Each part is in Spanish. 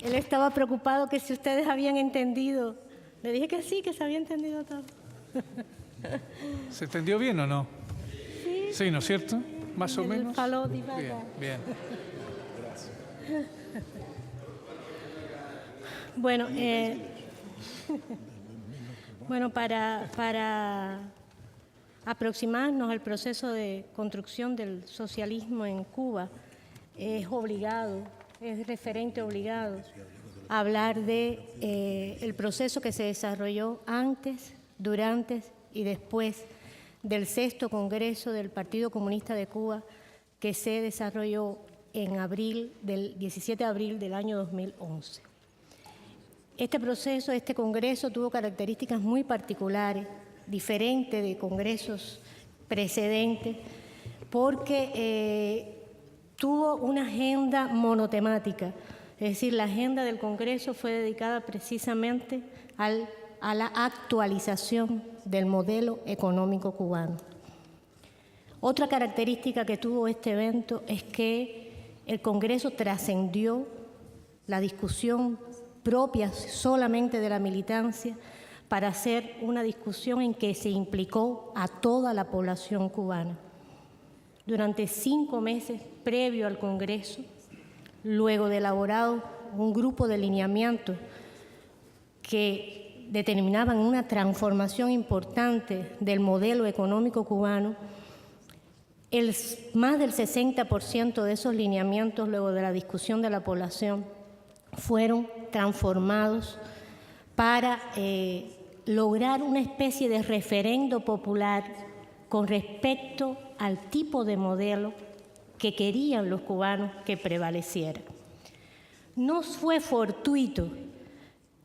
Él estaba preocupado que si ustedes habían entendido. Le dije que sí, que se había entendido todo. ¿Se entendió bien o no? Sí. Sí, ¿no es cierto? Más o menos. Bien, bien. Bueno, bueno, para aproximarnos al proceso de construcción del socialismo en Cuba, es referente obligado hablar de el proceso que se desarrolló antes, durante y después del 6º Congreso del Partido Comunista de Cuba, que se desarrolló en del 17 de abril del año 2011. Este congreso tuvo características muy particulares, diferentes de congresos precedentes, porque tuvo una agenda monotemática, es decir, la agenda del congreso fue dedicada precisamente a la actualización del modelo económico cubano. Otra característica que tuvo este evento es que el congreso trascendió la discusión propia solamente de la militancia para hacer una discusión en que se implicó a toda la población cubana. Durante 5 meses previo al Congreso, luego de elaborado un grupo de lineamientos que determinaban una transformación importante del modelo económico cubano, más del 60% de esos lineamientos, luego de la discusión de la población, fueron transformados para lograr una especie de referendo popular con respecto al tipo de modelo que querían los cubanos que prevaleciera. No fue fortuito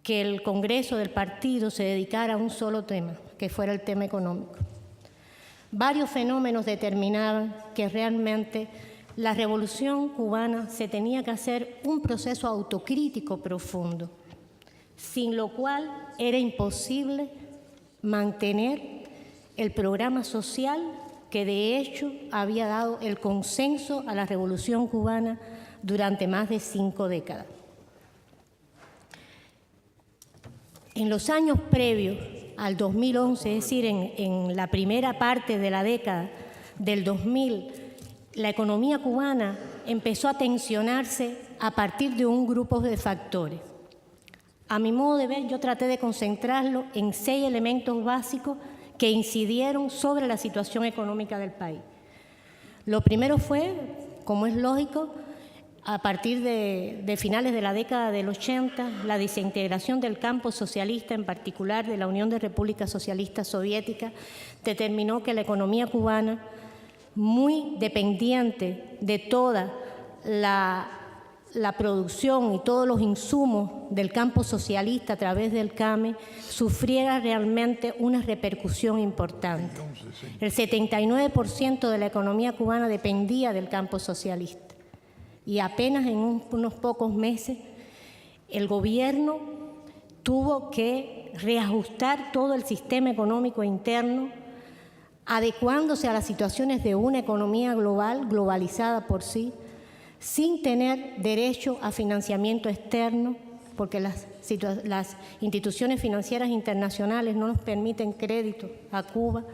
que el Congreso del partido se dedicara a un solo tema, que fuera el tema económico. Varios fenómenos determinaban que realmente la revolución cubana se tenía que hacer un proceso autocrítico profundo, sin lo cual era imposible mantener el programa social que de hecho había dado el consenso a la revolución cubana durante más de 5 décadas. En los años previos al 2011, es decir, en la primera parte de la década del 2000, la economía cubana empezó a tensionarse a partir de un grupo de factores. A mi modo de ver, yo traté de concentrarlo en 6 elementos básicos que incidieron sobre la situación económica del país. Lo primero fue, como es lógico, a partir de finales de la década del 80, la desintegración del campo socialista, en particular de la Unión de Repúblicas Socialistas Soviéticas, determinó que la economía cubana, muy dependiente de toda la producción y todos los insumos del campo socialista a través del CAME, sufriera realmente una repercusión importante. El 79% de la economía cubana dependía del campo socialista. Y apenas en unos pocos meses el gobierno tuvo que reajustar todo el sistema económico interno, adecuándose a las situaciones de una economía globalizada por sí, sin tener derecho a financiamiento externo, porque las instituciones financieras internacionales no nos permiten crédito a Cuba,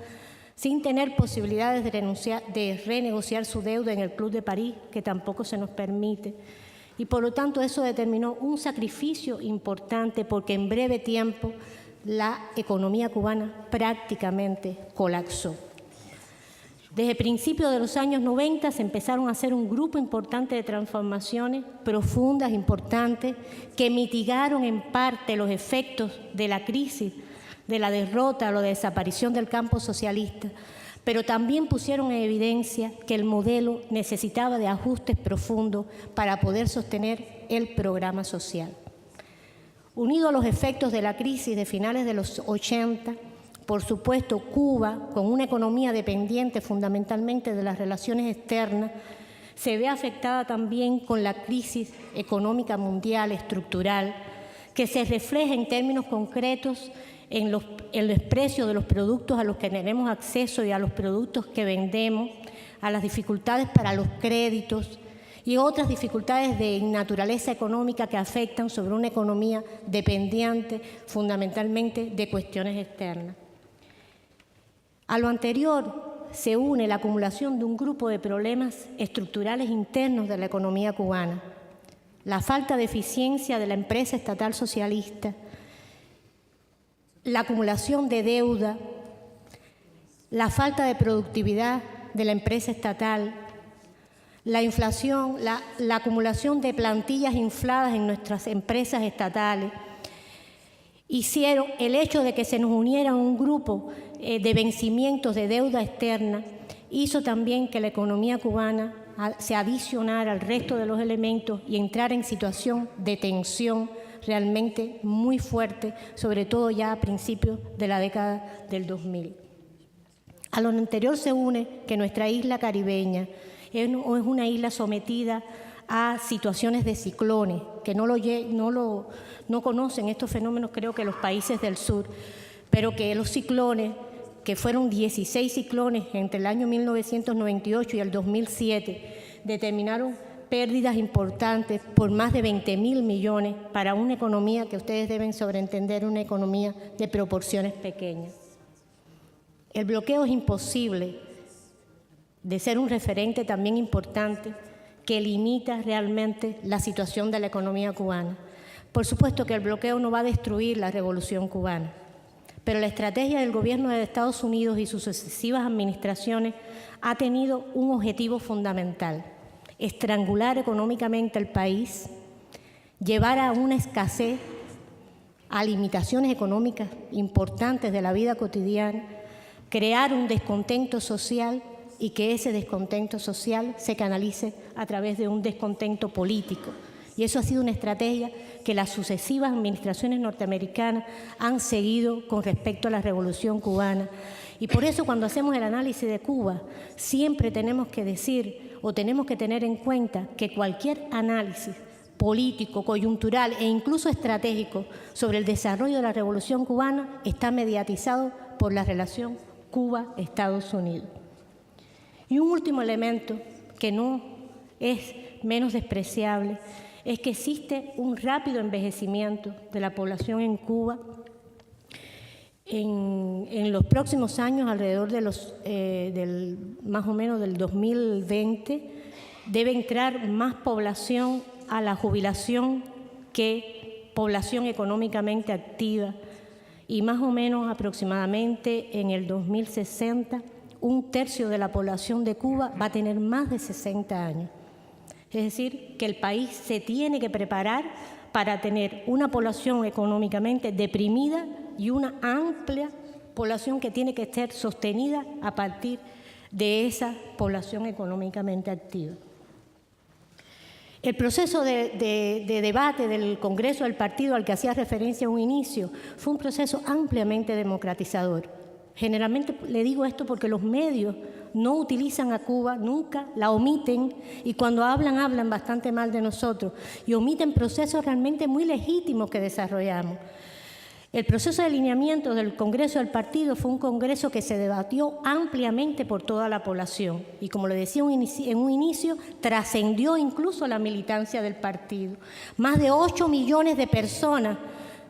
sin tener posibilidades de renegociar su deuda en el Club de París, que tampoco se nos permite. Y por lo tanto eso determinó un sacrificio importante, porque en breve tiempo la economía cubana prácticamente colapsó. Desde principios de los años 90 se empezaron a hacer un grupo importante de transformaciones profundas, importantes, que mitigaron en parte los efectos de la crisis, de la derrota o la desaparición del campo socialista, pero también pusieron en evidencia que el modelo necesitaba de ajustes profundos para poder sostener el programa social. Unido a los efectos de la crisis de finales de los 80, por supuesto, Cuba, con una economía dependiente fundamentalmente de las relaciones externas, se ve afectada también con la crisis económica mundial estructural, que se refleja en términos concretos en los precios de los productos a los que tenemos acceso y a los productos que vendemos, a las dificultades para los créditos y otras dificultades de naturaleza económica que afectan sobre una economía dependiente fundamentalmente de cuestiones externas. A lo anterior se une la acumulación de un grupo de problemas estructurales internos de la economía cubana, la falta de eficiencia de la empresa estatal socialista, la acumulación de deuda, la falta de productividad de la empresa estatal, la inflación, la acumulación de plantillas infladas en nuestras empresas estatales, hicieron el hecho de que se nos uniera un grupo de vencimientos de deuda externa, hizo también que la economía cubana se adicionara al resto de los elementos y entrara en situación de tensión realmente muy fuerte, sobre todo ya a principios de la década del 2000. A lo anterior se une que nuestra isla caribeña es una isla sometida a situaciones de ciclones, que no conocen estos fenómenos, creo que los países del sur, pero que los ciclones, que fueron 16 ciclones entre el año 1998 y el 2007, determinaron pérdidas importantes por más de 20.000 millones para una economía que ustedes deben sobreentender, una economía de proporciones pequeñas. El bloqueo es imposible de ser un referente también importante que limita realmente la situación de la economía cubana. Por supuesto que el bloqueo no va a destruir la revolución cubana, pero la estrategia del gobierno de Estados Unidos y sus sucesivas administraciones ha tenido un objetivo fundamental: estrangular económicamente el país, llevar a una escasez, a limitaciones económicas importantes de la vida cotidiana, crear un descontento social y que ese descontento social se canalice a través de un descontento político. Y eso ha sido una estrategia que las sucesivas administraciones norteamericanas han seguido con respecto a la Revolución cubana. Y por eso cuando hacemos el análisis de Cuba, siempre tenemos que decir o tenemos que tener en cuenta que cualquier análisis político, coyuntural e incluso estratégico sobre el desarrollo de la Revolución cubana está mediatizado por la relación Cuba-Estados Unidos. Y un último elemento que no es menos despreciable es que existe un rápido envejecimiento de la población en Cuba. En los próximos años, alrededor de más o menos del 2020, debe entrar más población a la jubilación que población económicamente activa, y más o menos aproximadamente en el 2060 un tercio de la población de Cuba va a tener más de 60 años. Es decir, que el país se tiene que preparar para tener una población económicamente deprimida y una amplia población que tiene que ser sostenida a partir de esa población económicamente activa. El proceso de debate del Congreso del Partido al que hacía referencia a un inicio fue un proceso ampliamente democratizador. Generalmente le digo esto porque los medios no utilizan a Cuba, nunca la omiten, y cuando hablan bastante mal de nosotros y omiten procesos realmente muy legítimos que desarrollamos. El proceso de alineamiento del Congreso del Partido fue un congreso que se debatió ampliamente por toda la población y, como le decía en un inicio, trascendió incluso la militancia del partido. Más de 8 millones de personas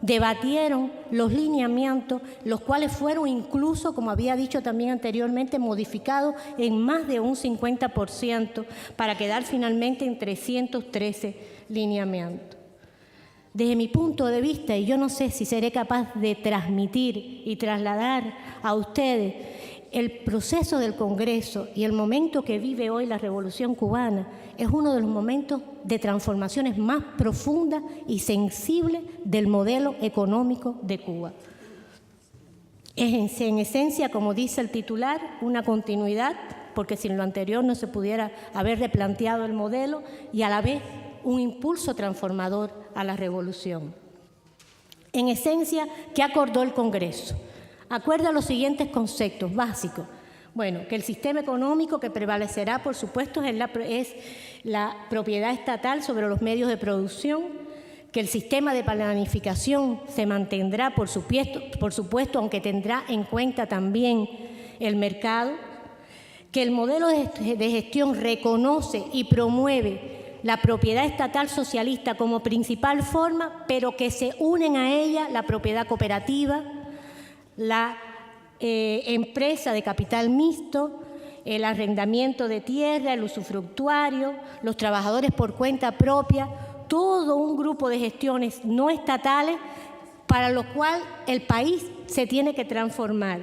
debatieron los lineamientos, los cuales fueron incluso, como había dicho también anteriormente, modificados en más de un 50% para quedar finalmente en 313 lineamientos. Desde mi punto de vista, y yo no sé si seré capaz de transmitir y trasladar a ustedes el proceso del Congreso y el momento que vive hoy la Revolución cubana, es uno de los momentos de transformaciones más profundas y sensibles del modelo económico de Cuba. Es en esencia, como dice el titular, una continuidad, porque sin lo anterior no se pudiera haber replanteado el modelo, y a la vez un impulso transformador a la revolución. En esencia, ¿qué acordó el Congreso? Acuerda los siguientes conceptos básicos. Bueno, que el sistema económico que prevalecerá, por supuesto, es la propiedad estatal sobre los medios de producción, que el sistema de planificación se mantendrá, por supuesto, aunque tendrá en cuenta también el mercado, que el modelo de gestión reconoce y promueve la propiedad estatal socialista como principal forma, pero que se unen a ella la propiedad cooperativa, la empresa de capital mixto, el arrendamiento de tierra, el usufructuario, los trabajadores por cuenta propia, todo un grupo de gestiones no estatales para lo cual el país se tiene que transformar.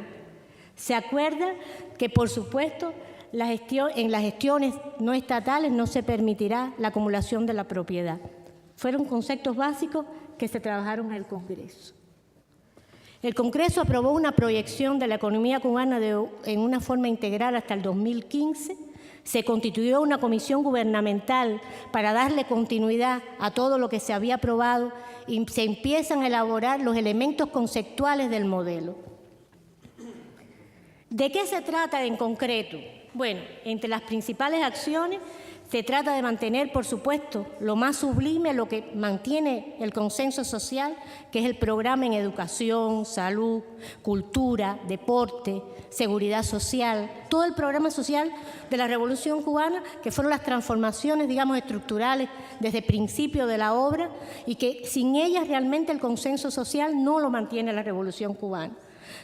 Se acuerda que, por supuesto, en las gestiones no estatales no se permitirá la acumulación de la propiedad. Fueron conceptos básicos que se trabajaron en el Congreso. El Congreso aprobó una proyección de la economía cubana en una forma integral hasta el 2015. Se constituyó una comisión gubernamental para darle continuidad a todo lo que se había aprobado y se empiezan a elaborar los elementos conceptuales del modelo. ¿De qué se trata en concreto? Bueno, entre las principales acciones se trata de mantener, por supuesto, lo más sublime, lo que mantiene el consenso social, que es el programa en educación, salud, cultura, deporte, seguridad social, todo el programa social de la Revolución Cubana, que fueron las transformaciones, digamos, estructurales desde el principio de la obra y que sin ellas realmente el consenso social no lo mantiene la Revolución Cubana.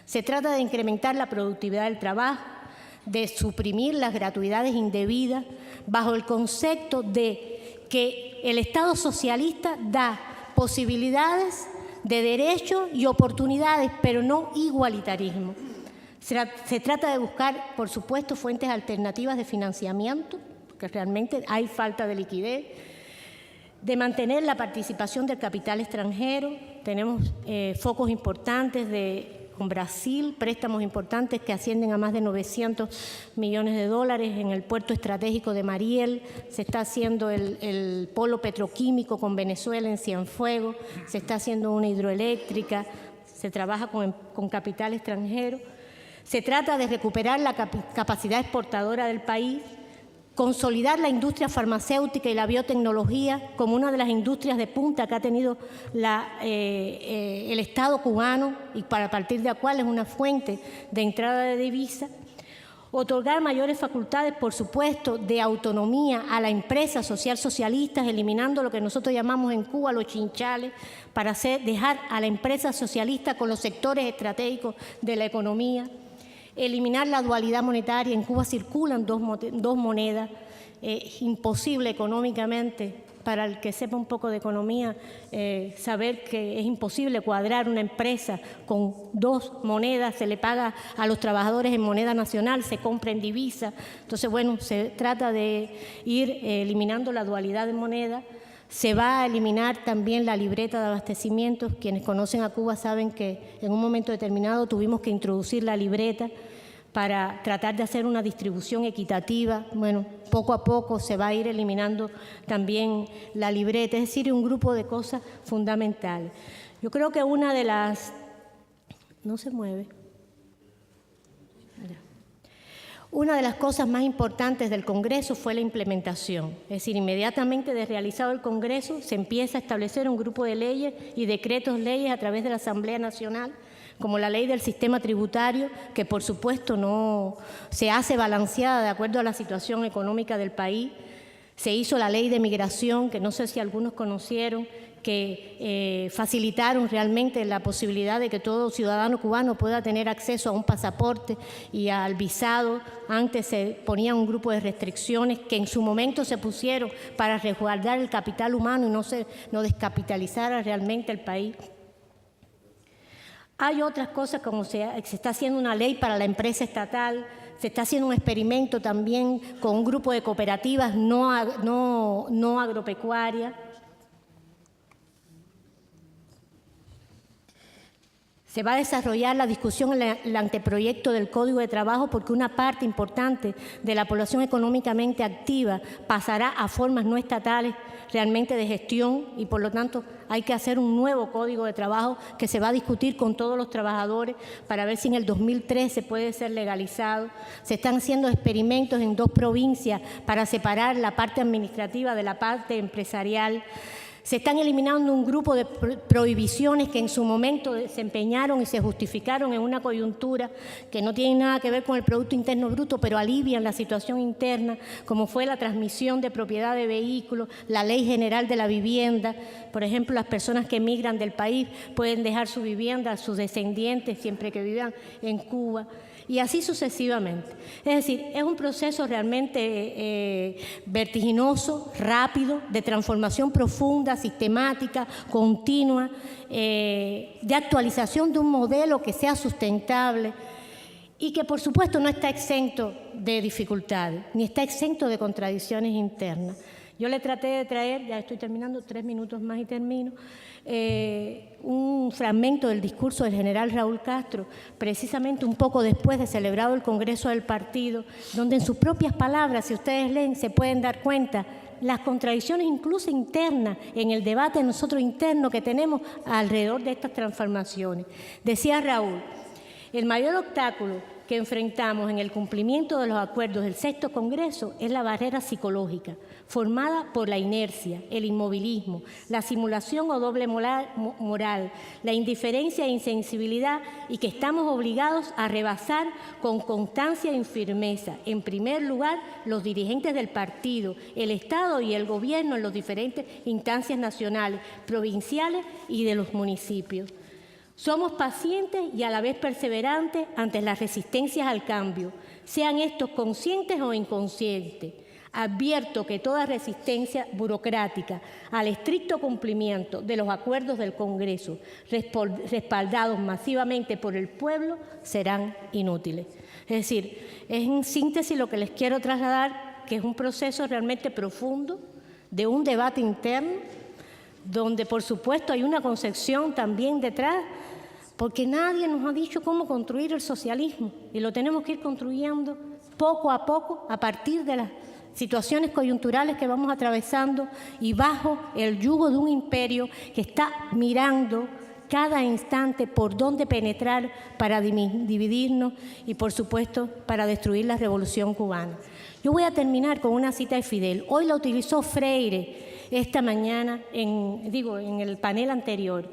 Se trata de incrementar la productividad del trabajo, de suprimir las gratuidades indebidas, bajo el concepto de que el Estado socialista da posibilidades de derechos y oportunidades, pero no igualitarismo. Se trata de buscar, por supuesto, fuentes alternativas de financiamiento, porque realmente hay falta de liquidez, de mantener la participación del capital extranjero. Tenemos focos importantes con Brasil, préstamos importantes que ascienden a más de 900 millones de dólares en el puerto estratégico de Mariel. Se está haciendo el polo petroquímico con Venezuela en Cienfuegos, se está haciendo una hidroeléctrica, se trabaja con capital extranjero. Se trata de recuperar la capacidad exportadora del país, consolidar la industria farmacéutica y la biotecnología como una de las industrias de punta que ha tenido el Estado cubano y para partir de la cual es una fuente de entrada de divisas. Otorgar mayores facultades, por supuesto, de autonomía a la empresa social socialista, eliminando lo que nosotros llamamos en Cuba los chinchales, para dejar a la empresa socialista con los sectores estratégicos de la economía. Eliminar la dualidad monetaria. En Cuba circulan dos monedas. Es imposible económicamente, para el que sepa un poco de economía, saber que es imposible cuadrar una empresa con dos monedas. Se le paga a los trabajadores en moneda nacional, se compra en divisa. Entonces, bueno, se trata de ir eliminando la dualidad de moneda. Se va a eliminar también la libreta de abastecimientos. Quienes conocen a Cuba saben que en un momento determinado tuvimos que introducir la libreta para tratar de hacer una distribución equitativa. Bueno, poco a poco se va a ir eliminando también la libreta, es decir, un grupo de cosas fundamentales. Yo creo que una de las... No se mueve. Una de las cosas más importantes del Congreso fue la implementación. Es decir, inmediatamente de realizado el Congreso se empieza a establecer un grupo de leyes y decretos leyes a través de la Asamblea Nacional, como la ley del sistema tributario, que por supuesto no se hace balanceada de acuerdo a la situación económica del país. Se hizo la ley de migración, que no sé si algunos conocieron, que facilitaron realmente la posibilidad de que todo ciudadano cubano pueda tener acceso a un pasaporte y al visado. Antes se ponía un grupo de restricciones que en su momento se pusieron para resguardar el capital humano y no descapitalizara realmente el país. Hay otras cosas, como se está haciendo una ley para la empresa estatal, se está haciendo un experimento también con un grupo de cooperativas no agropecuarias. Se va a desarrollar la discusión en el anteproyecto del Código de Trabajo porque una parte importante de la población económicamente activa pasará a formas no estatales realmente de gestión y por lo tanto hay que hacer un nuevo Código de Trabajo que se va a discutir con todos los trabajadores para ver si en el 2013 puede ser legalizado. Se están haciendo experimentos en 2 provincias para separar la parte administrativa de la parte empresarial. Se están eliminando un grupo de prohibiciones que en su momento desempeñaron y se justificaron en una coyuntura que no tienen nada que ver con el Producto Interno Bruto, pero alivian la situación interna, como fue la transmisión de propiedad de vehículos, la Ley General de la Vivienda. Por ejemplo, las personas que emigran del país pueden dejar su vivienda a sus descendientes siempre que vivan en Cuba. Y así sucesivamente. Es decir, es un proceso realmente vertiginoso, rápido, de transformación profunda, sistemática, continua, de actualización de un modelo que sea sustentable y que, por supuesto, no está exento de dificultades, ni está exento de contradicciones internas. Yo le traté de traer, ya estoy terminando, 3 minutos más y termino, un fragmento del discurso del general Raúl Castro, precisamente un poco después de celebrado el Congreso del Partido, donde en sus propias palabras, si ustedes leen, se pueden dar cuenta las contradicciones incluso internas en el debate nosotros interno que tenemos alrededor de estas transformaciones. Decía Raúl, el mayor obstáculo que enfrentamos en el cumplimiento de los acuerdos del Sexto Congreso es la barrera psicológica, formada por la inercia, el inmovilismo, la simulación o doble moral, la indiferencia e insensibilidad, y que estamos obligados a rebasar con constancia y firmeza, en primer lugar, los dirigentes del partido, el Estado y el Gobierno en las diferentes instancias nacionales, provinciales y de los municipios. Somos pacientes y a la vez perseverantes ante las resistencias al cambio, sean estos conscientes o inconscientes. Advierto que toda resistencia burocrática al estricto cumplimiento de los acuerdos del Congreso, respaldados masivamente por el pueblo, serán inútiles. Es decir, es en síntesis lo que les quiero trasladar, que es un proceso realmente profundo de un debate interno, donde por supuesto hay una concepción también detrás, porque nadie nos ha dicho cómo construir el socialismo y lo tenemos que ir construyendo poco a poco a partir de las situaciones coyunturales que vamos atravesando y bajo el yugo de un imperio que está mirando cada instante por dónde penetrar para dividirnos y por supuesto para destruir la Revolución Cubana. Yo voy a terminar con una cita de Fidel. Hoy la utilizó Freire esta mañana, en el panel anterior.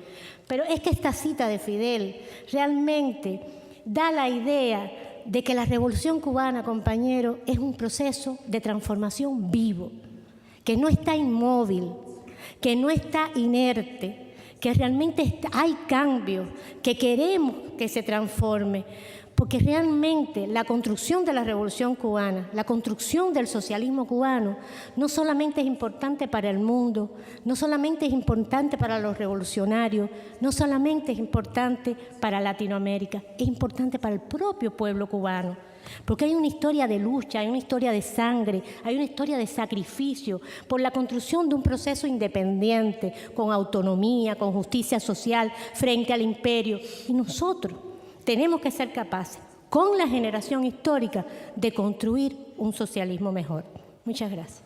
Pero es que esta cita de Fidel realmente da la idea de que la Revolución Cubana, compañeros, es un proceso de transformación vivo, que no está inmóvil, que no está inerte, que realmente hay cambios, que queremos que se transforme, porque realmente la construcción de la Revolución Cubana, la construcción del socialismo cubano, no solamente es importante para el mundo, no solamente es importante para los revolucionarios, no solamente es importante para Latinoamérica, es importante para el propio pueblo cubano, porque hay una historia de lucha, hay una historia de sangre, hay una historia de sacrificio por la construcción de un proceso independiente, con autonomía, con justicia social frente al imperio, y nosotros tenemos que ser capaces, con la generación histórica, de construir un socialismo mejor. Muchas gracias.